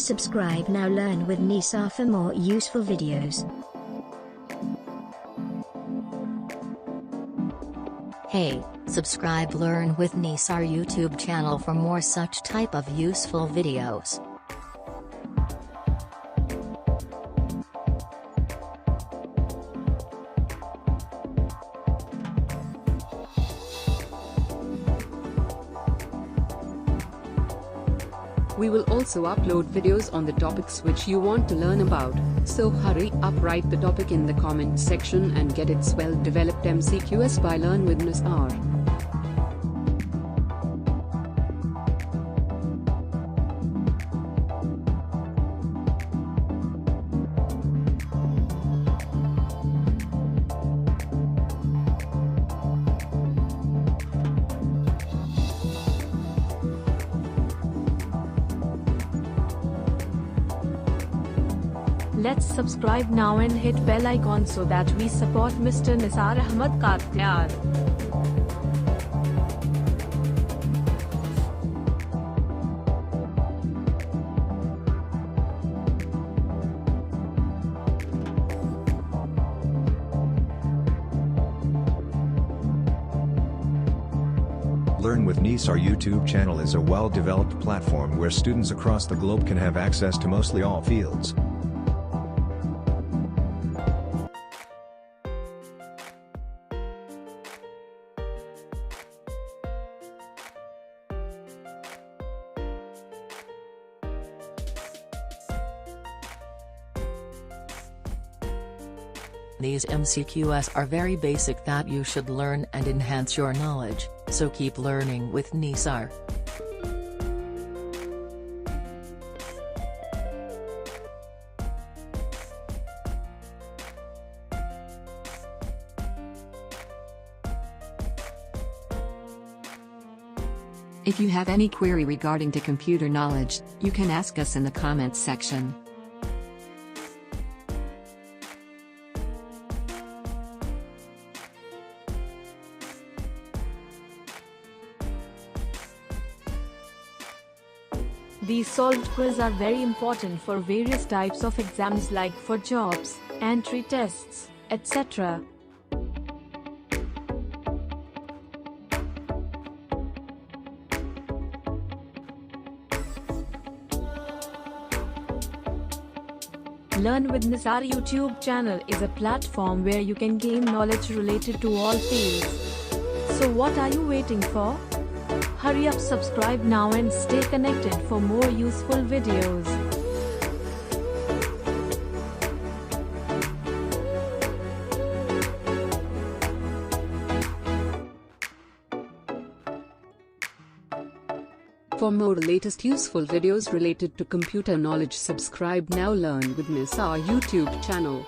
Subscribe now, learn with Nisa for more useful videos. Hey, subscribe Learn with Nisa YouTube channel for more such type of useful videos. We will also upload videos on the topics which you want to learn about, so hurry up, write the topic in the comment section and get its well-developed MCQs by Learn with Nisar. Let's subscribe now and hit bell icon so that we support Mr. Nisar Ahmad Katiyar. Learn with Nisar YouTube channel is a well-developed platform where students across the globe can have access to mostly all fields. These MCQs are very basic that you should learn and enhance your knowledge, so keep learning with Nisar. If you have any query regarding to computer knowledge, you can ask us in the comments section. These solved quizzes are very important for various types of exams like for jobs, entry tests, etc. Learn with Nisar YouTube channel is a platform where you can gain knowledge related to all fields. So what are you waiting for? Hurry up, subscribe now and stay connected for more useful videos. For more latest useful videos related to computer knowledge, subscribe now, Learn with Nisar YouTube channel.